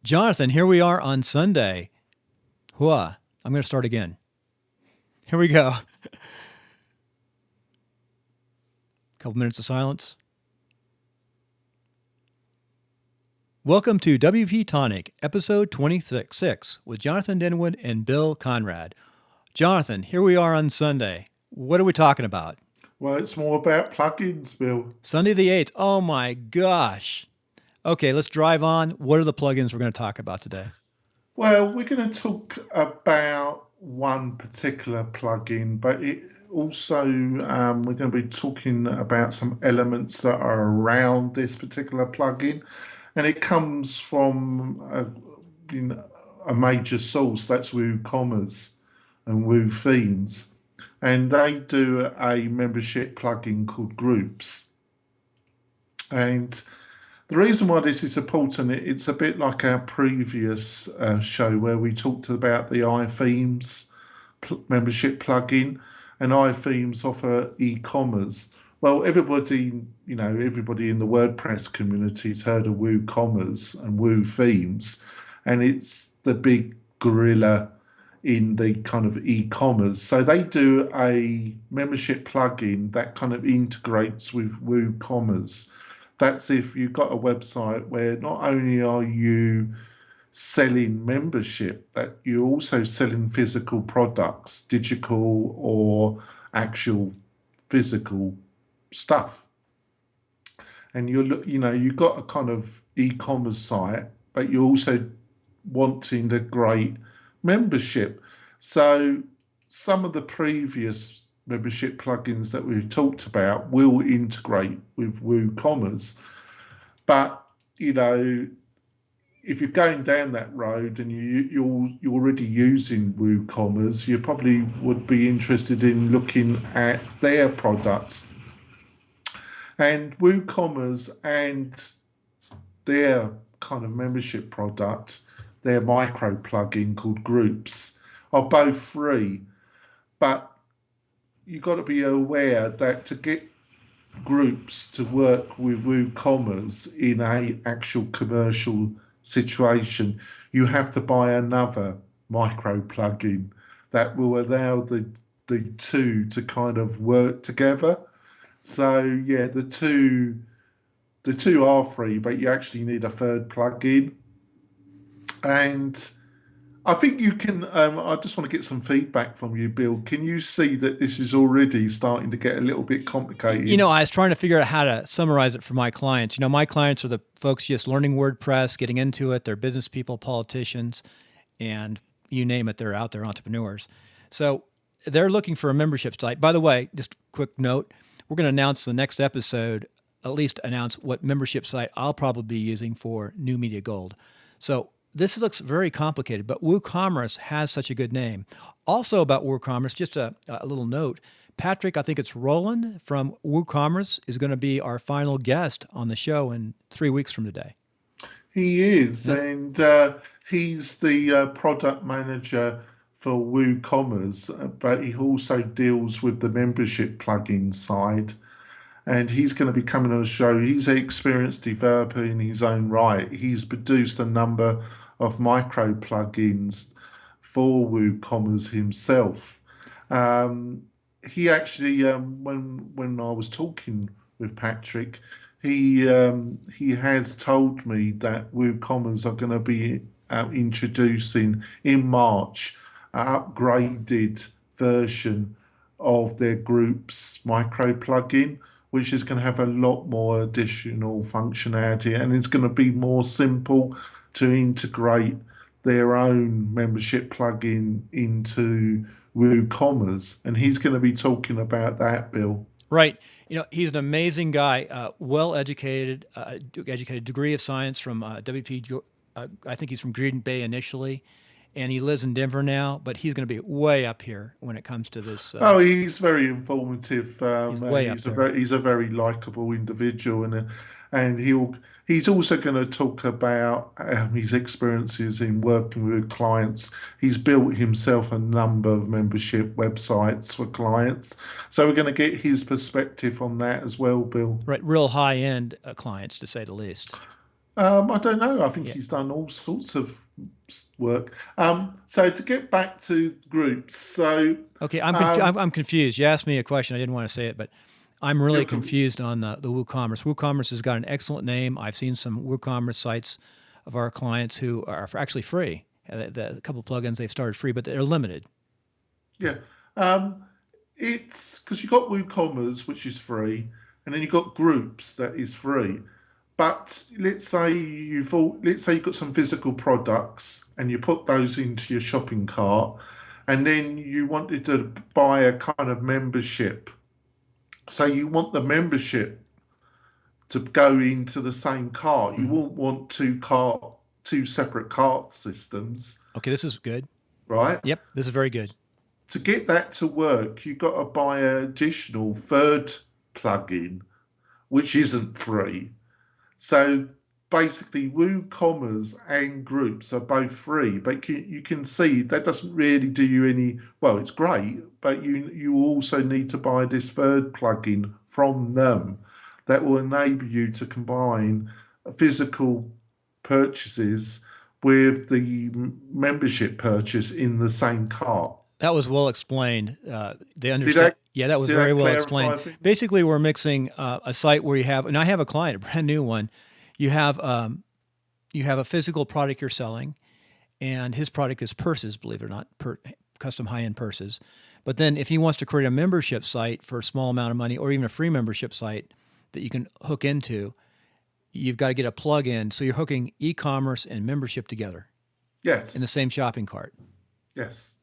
Jonathan, here we are on Sunday. Hua. I'm going to start again. Here we go. Couple minutes of silence. Welcome to WP-Tonic, episode 26 with Jonathan Denwood and Bill Conrad. Jonathan, here we are on Sunday. What are we talking about? Well, it's more about plugins, Bill. Sunday the 8th. Oh my gosh. Okay, let's drive on. What are the plugins we're going to talk about today? Well, we're going to talk about one particular plugin, but it also we're going to be talking about some elements that are around this particular plugin, and it comes from a major source. That's WooCommerce and WooThemes, and they do a membership plugin called Groups, and the reason why this is important, it's a bit like our previous show where we talked about the iThemes membership plugin, and iThemes offer e-commerce. Well, everybody in the WordPress community has heard of WooCommerce and WooThemes, and it's the big gorilla in the kind of e-commerce. So they do a membership plugin that kind of integrates with WooCommerce. That's if you've got a website where not only are you selling membership, that you're also selling physical products, digital or actual physical stuff. And you've got a kind of e-commerce site, but you're also wanting the great membership. So some of the previous membership plugins that we've talked about will integrate with WooCommerce. But you know, if you're going down that road and you're already using WooCommerce, you probably would be interested in looking at their products. And WooCommerce and their kind of membership product, their micro plugin called Groups, are both free. But you've got to be aware that to get groups to work with WooCommerce in a actual commercial situation, you have to buy another micro plugin that will allow the two to kind of work together. So yeah, the two are free, but you actually need a third plugin. And I think you can. I just want to get some feedback from you, Bill. Can you see that this is already starting to get a little bit complicated? I was trying to figure out how to summarize it for my clients. My clients are the folks just learning WordPress, getting into it. They're business people, politicians, and you name it, they're out there, entrepreneurs. So they're looking for a membership site. By the way, just a quick note, we're going to announce the next episode, at least announce what membership site I'll probably be using for New Media Gold. So this looks very complicated, but WooCommerce has such a good name. Also about WooCommerce, just a little note. Patrick, I think it's Roland from WooCommerce, is going to be our final guest on the show in 3 weeks from today. He is, That's and he's the product manager for WooCommerce, but he also deals with the membership plugin side. And he's going to be coming on the show. He's an experienced developer in his own right. He's produced a number of micro plugins for WooCommerce himself. Um, he actually, when I was talking with Patrick, he has told me that WooCommerce are going to be introducing in March an upgraded version of their group's micro plugin, which is going to have a lot more additional functionality, and it's going to be more simple to integrate their own membership plugin into WooCommerce. And he's going to be talking about that, Bill. right. He's an amazing guy, well educated, educated degree of science from WP. I think he's from Green Bay initially, and he lives in Denver now. But he's going to be way up here when it comes to this. Oh, he's very informative. He's way up there. He's a very likable individual, and he's also going to talk about his experiences in working with clients. He's built himself a number of membership websites for clients, so we're going to get his perspective on that as well, Bill. Right, real high end clients, to say the least. I don't know. I think Yeah. he's done all sorts of work. So to get back to groups, so Okay, um, I'm confused. You asked me a question. I didn't want to say it, but I'm really you're conf- confused on the WooCommerce. WooCommerce has got an excellent name. I've seen some WooCommerce sites of our clients who are actually free. A couple plugins they've started free, but they're limited. yeah. Um, it's because you've got WooCommerce, which is free, and then you've got groups that is free. But let's say you've got some physical products and you put those into your shopping cart, and then you wanted to buy a kind of membership. So you want the membership to go into the same cart. You Hmm. won't want two separate cart systems, Okay, this is good. right? Yep, this is very good. To get that to work, you've got to buy an additional third plugin, which isn't free. So basically, WooCommerce and groups are both free, but you can see that doesn't really do you any. Well, it's great, but you also need to buy this third plugin from them that will enable you to combine physical purchases with the membership purchase in the same cart. That was well explained. They Did understand. that Yeah, that was did very that well explained. clarify things? Basically, we're mixing a site where you have, and I have a client, a brand new one. You have you have a physical product you're selling, and his product is purses, believe it or not, custom high end purses. But then, if he wants to create a membership site for a small amount of money, or even a free membership site that you can hook into, you've got to get a plug-in. So you're hooking e-commerce and membership together in the Yes, same shopping cart. yes,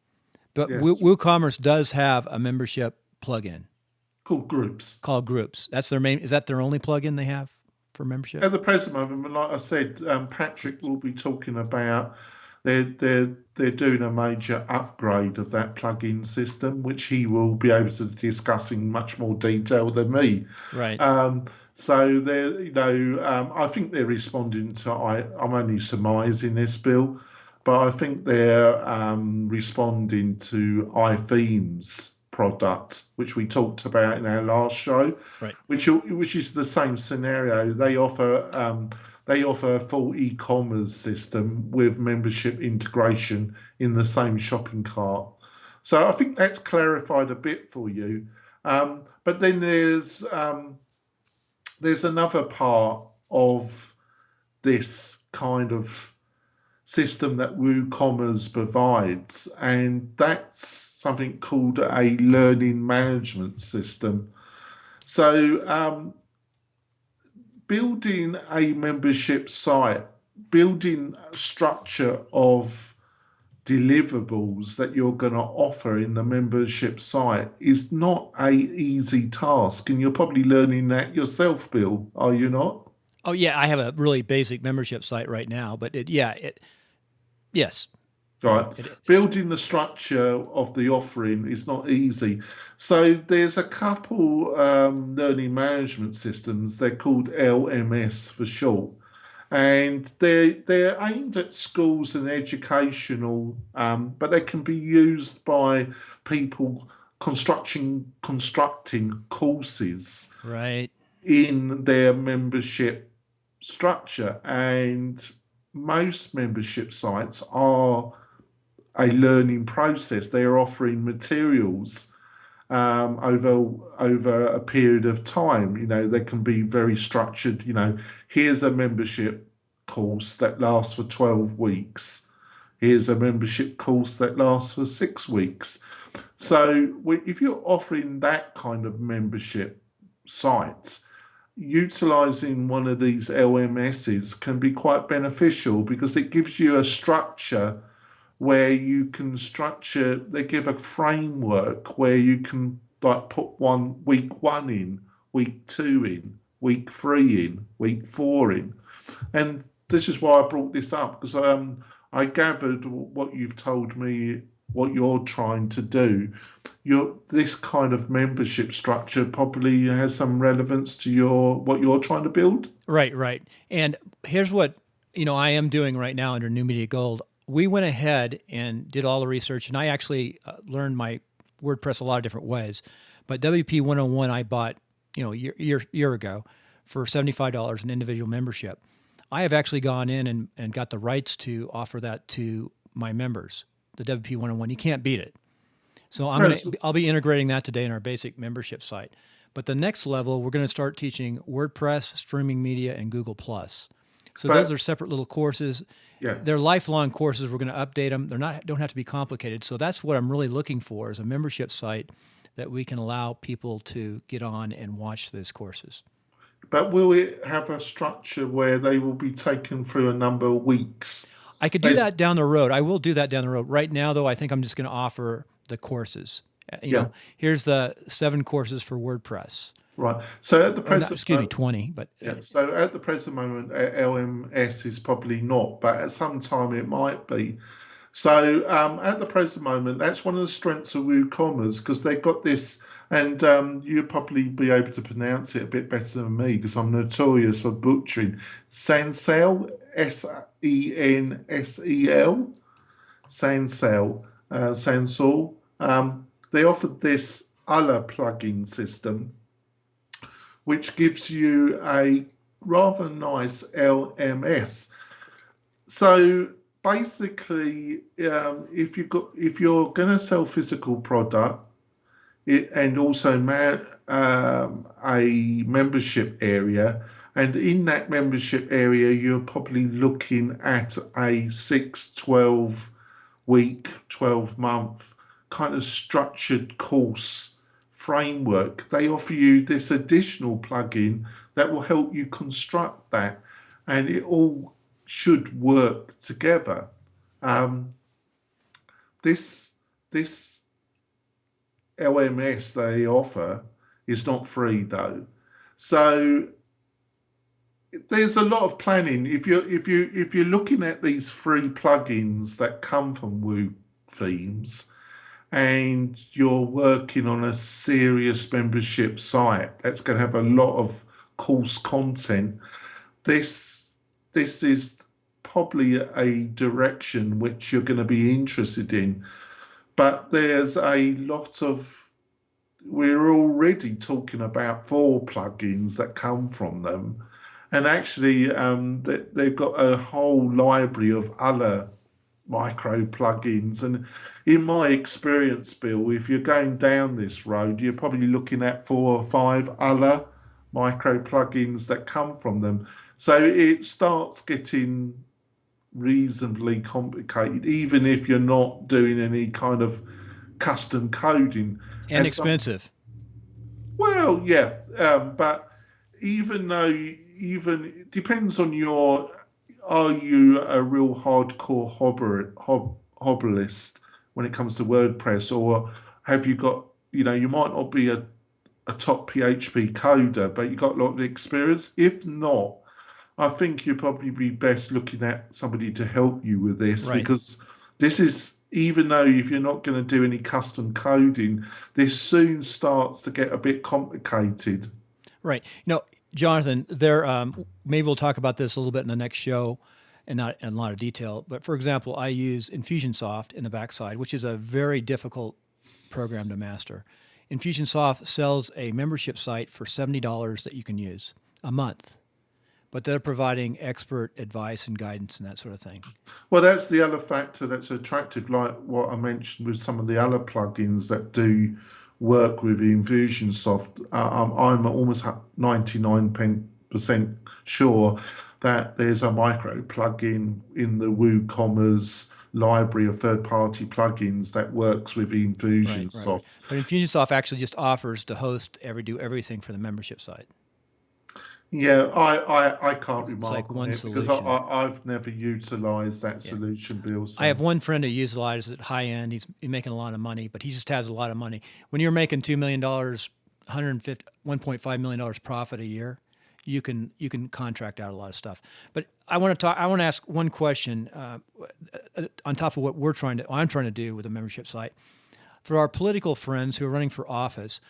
But yes. WooCommerce does have a membership plugin Called groups. called Groups. That's their main. Is that their only plugin they have for membership? At the present moment, but like I said, Patrick will be talking about they're doing a major upgrade of that plugin system, which he will be able to discuss in much more detail than me. Right. Um, so they're, I think they're responding to. I'm only surmising this, Bill, but I think they're responding to iThemes product, which we talked about in our last show, Right. which is the same scenario. They offer a full e-commerce system with membership integration in the same shopping cart. So I think that's clarified a bit for you. But then there's another part of this kind of system that WooCommerce provides, and that's something called a learning management system. So, building a membership site, building a structure of deliverables that you're going to offer in the membership site is not a easy task, and you're probably learning that yourself, Bill, are you not? Oh yeah, I have a really basic membership site right now, but yes, Right. it's true. Building the structure of the offering is not easy. So there's a couple learning management systems. They're called LMS for short, and they're aimed at schools and educational, but they can be used by people constructing courses Right. in their membership structure. And most membership sites are a learning process. They are offering materials over a period of time. They can be very structured. Here's a membership course that lasts for 12 weeks. Here's a membership course that lasts for 6 weeks. So if you're offering that kind of membership sites, utilizing one of these LMSs can be quite beneficial because it gives you a structure where you can structure, they give a framework where you can like put week one in, week two in, week three in, week four in. And this is why I brought this up because I gathered what you've told me, what you're trying to do. This kind of membership structure probably has some relevance to what you're trying to build. Right, right. And here's what I am doing right now under New Media Gold. We went ahead and did all the research, and I actually learned my WordPress a lot of different ways. But WP 101 I bought, a year ago for $75 an individual membership. I have actually gone in and got the rights to offer that to my members, the WP 101. You can't beat it. So Yes. I'll be integrating that today in our basic membership site. But the next level, we're going to start teaching WordPress, streaming media, and Google Plus. So those But are separate little courses. yeah, They're lifelong courses. We're going to update them. Don't have to be complicated. So that's what I'm really looking for, is a membership site that we can allow people to get on and watch these courses. but will it have a structure where they will be taken through a number of weeks? I could do As that down the road. I will do that down the road. Right now, though, I think I'm just going to offer the courses. yeah, Here's the 7 courses for WordPress. right. So at the Or not, present excuse me, 20. But yeah, so at the present moment, LMS is probably not, but at some time it might be. So at the present moment, that's one of the strengths of WooCommerce, because they've got this, and you'll probably be able to pronounce it a bit better than me because I'm notorious for butchering. Sensel, Sensel, Sensel, Sensor. They offered this other plugin system, which gives you a rather nice LMS. So basically, if you're going to sell physical product, and also a membership area, and in that membership area, you're probably looking at a 6, 12 week, 12-month kind of structured course framework. They offer you this additional plugin that will help you construct that, and it all should work together. Um, this this LMS they offer is not free though, so there's a lot of planning. If you're looking at these free plugins that come from WooThemes, and you're working on a serious membership site that's going to have a lot of course content, this this is probably a direction which you're going to be interested in. But there's a lot of, we're already talking about 4 plugins that come from them, and actually they've got a whole library of other micro plugins. And in my experience, Bill, if you're going down this road, you're probably looking at 4 or 5 other micro plugins that come from them. So it starts getting reasonably complicated, even if you're not doing any kind of custom coding. and As some, expensive. well, yeah, but even though, even it depends on your, are you a real hardcore hobbyist when it comes to WordPress, or have you got, you might not be a top PHP coder, but you got a lot of experience. If not, I think you'd probably be best looking at somebody to help you with this, Right. because this is, even though if you're not going to do any custom coding, this soon starts to get a bit complicated. Right. Jonathan, maybe we'll talk about this a little bit in the next show, and not in a lot of detail. But for example, I use Infusionsoft in the backside, which is a very difficult program to master. Infusionsoft sells a membership site for $70 that you can use a month, but they're providing expert advice and guidance and that sort of thing. Well, that's the other factor that's attractive, like what I mentioned with some of the other plugins that do work with Infusionsoft. I'm almost 99% sure that there's a micro plugin in the WooCommerce library of third-party plugins that works with Right. Infusionsoft. But Infusionsoft actually just offers to do everything for the membership site. Yeah, I can't It's like remark on one it because solution. I've never utilized that Yeah. solution, Bill. I have So one friend who utilizes it high end. He's making a lot of money, but he just has a lot of money. When you're making $2 million, $1.5 million profit a year, you can contract out a lot of stuff. But I want to ask one question on top of what I'm trying to do with a membership site. For our political friends who are running for office,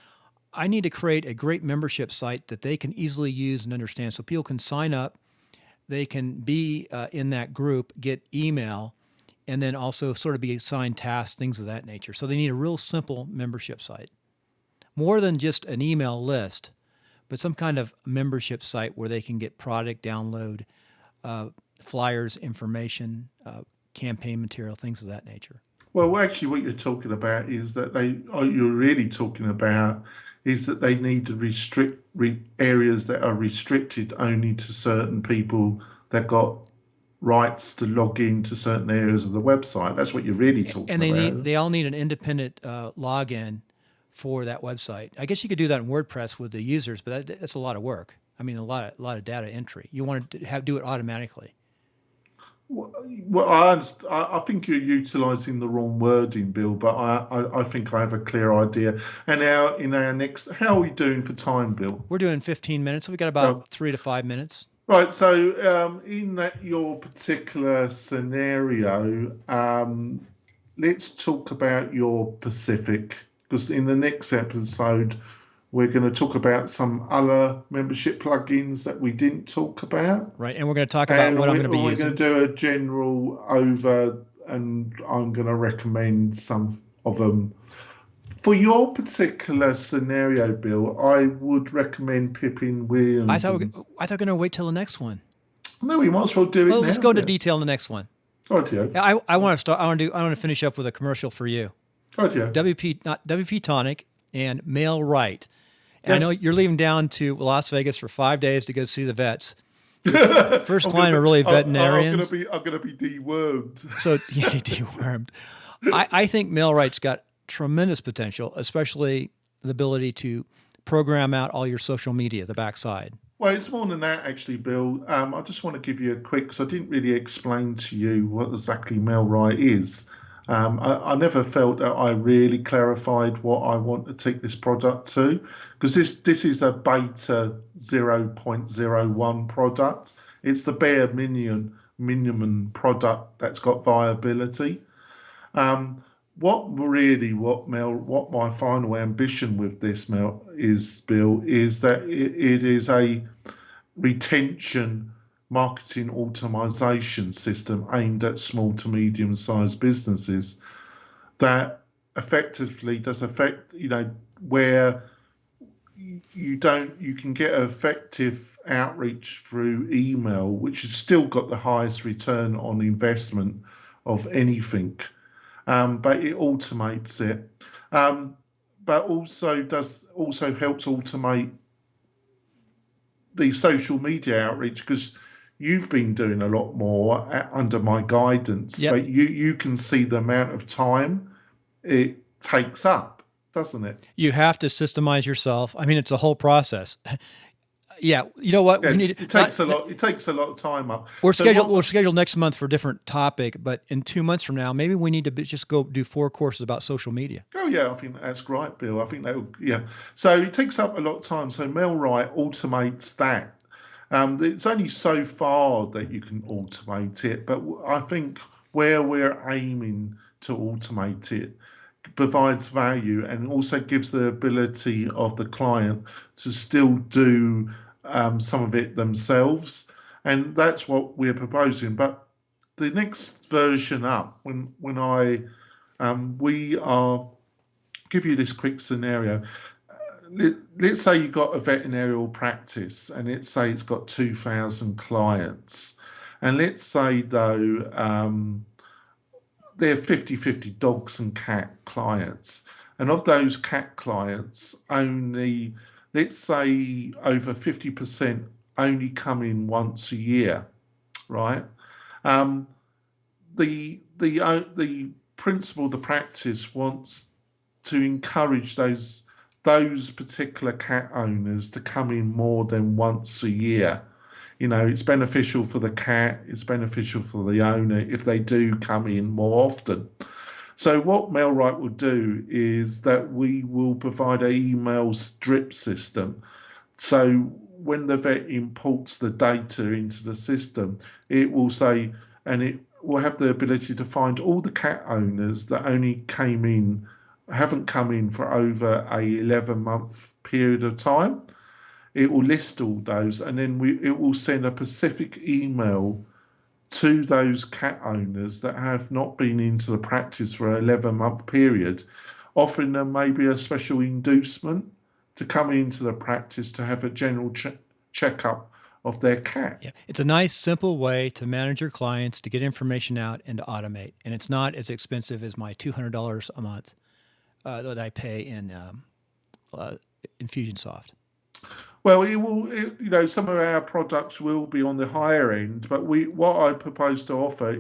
I need to create a great membership site that they can easily use and understand, so people can sign up, they can be in that group, get email, and then also sort of be assigned tasks, things of that nature. So they need a real simple membership site, more than just an email list, but some kind of membership site where they can get product download, flyers, information, campaign material, things of that nature. Well, actually, what you're talking about is that you're really talking about is that they need to restrict areas that are restricted only to certain people that got rights to log into certain areas of the website. That's what you're really talking And about. they all need an independent login for that website. I guess you could do that in WordPress with the users, but that's a lot of work. I mean, a lot of data entry. You want to do it automatically. Well, I think you're utilising the wrong wording, Bill, but I think I have a clear idea. And now in our next, how are we doing for time, Bill? We're doing 15 minutes. So we got Oh, about 3 to 5 minutes. right. So in that your particular scenario, let's talk about your Pacific, because in the next episode, we're going to talk about some other membership plugins that we didn't talk about. Right. And we're going to talk about what I'm going to be We're using. going to do a general over, and I'm going to recommend some of them. For your particular scenario, Bill, I would recommend Pippin I Williams. thought we are going to wait till the next one. No, we might as well do it Well, now. let's go into detail in the next one. Rightio. I want to start. I want to finish up with a commercial for you. Rightio. WP-Tonic and MailRight. And Yes. I know you're leaving down to Las Vegas for 5 days to go see the vets. First client are really veterinarians. I'm gonna be dewormed. So yeah, dewormed. I think MailRight's got tremendous potential, especially the ability to program out all your social media, the backside. Well, it's more than that, actually, Bill. I just want to give you a quick, because I didn't really explain to you what exactly MailRight is. I never felt that I really clarified what I want to take this product to, because this is a beta 0.01 product. It's the bare minimum product that's got viability. What my final ambition with this Bill, is that it is a retention marketing automation system aimed at small to medium sized businesses that effectively does affect, where you can get effective outreach through email, which has still got the highest return on investment of anything. But it automates it, but also helps automate the social media outreach, because you've been doing a lot more under my guidance. Yep. But you can see the amount of time it takes up, doesn't it? You have to systemize yourself. I mean, it's a whole process. Yeah, you know what? Yeah, We need it takes a lot. It takes a lot of time up. We're scheduled next month for a different topic, but in 2 months from now, maybe we need to just go do 4 courses about social media. Oh yeah, I think that's great, Bill. I think yeah. So it takes up a lot of time. So MailRight automates that. It's only so far that you can automate it, but I think where we're aiming to automate it provides value and also gives the ability of the client to still do some of it themselves, and that's what we're proposing. But the next version up, we are give you this quick scenario. Let's say you've got a veterinarian practice, and let's say it's got 2,000 clients, and let's say though they're 50-50 dogs and cat clients, and of those cat clients, only, let's say, over 50% only come in once a year, right? The principal of the practice wants to encourage those particular cat owners to come in more than once a year. It's beneficial for the cat, it's beneficial for the owner if they do come in more often. So what MailRight will do is that we will provide an email strip system. So when the vet imports the data into the system, it will say, and it will have the ability to find all the cat owners that haven't come in for over a 11-month period of time. It will list all those, and then it will send a specific email to those cat owners that have not been into the practice for an 11-month period, offering them maybe a special inducement to come into the practice to have a general checkup of their cat. Yeah. It's a nice, simple way to manage your clients, to get information out, and to automate. And it's not as expensive as my $200 a month that I pay in Infusionsoft. Well, some of our products will be on the higher end, but what I propose to offer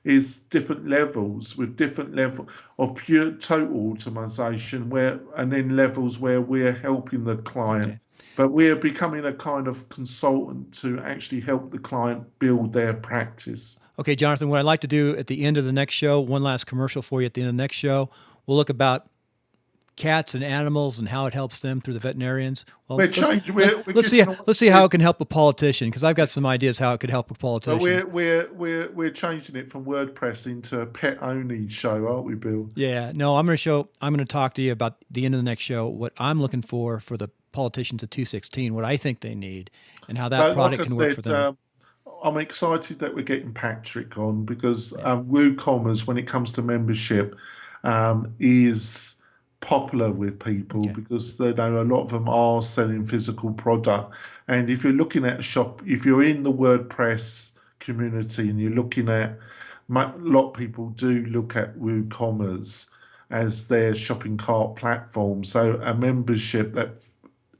is different levels with different level of pure total automation and then levels where we're helping the client, Okay. but we're becoming a kind of consultant to actually help the client build their practice. Okay, Jonathan, what I'd like to do at the end of the next show, one last commercial for you at the end of the next show, we'll look about cats and animals and how it helps them through the veterinarians. Well, We're changing. We're let's see getting away. let's see how it can help a politician, because I've got some ideas how it could help a But politician. we're changing it from WordPress into a pet only show, aren't we, Bill? Yeah, no, I'm going to talk to you about the end of the next show what I'm looking for the politicians of 216, what I think they need, and how that But like product I can work for said, them. I'm excited that we're getting Patrick on because Yeah. WooCommerce, when it comes to membership, is popular with people Okay. because they know a lot of them are selling physical product. And if you're looking at a shop, if you're in the WordPress community and you're looking at, a lot of people do look at WooCommerce as their shopping cart platform. So a membership that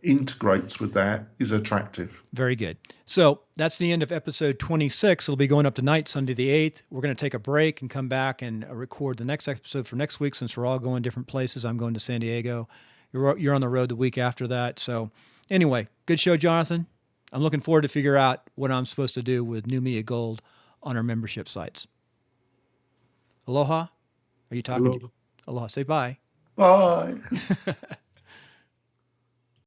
integrates with that is attractive. Very good. So that's the end of episode 26. It'll be going up tonight, Sunday the 8th. We're going to take a break and come back and record the next episode for next week, since we're all going different places. I'm going to San Diego. You're on the road the week after that. So anyway, good show, Jonathan. I'm looking forward to figure out what I'm supposed to do with New Media Gold on our membership sites. Aloha. Are you talking? Aloha. Aloha. Say bye. Bye.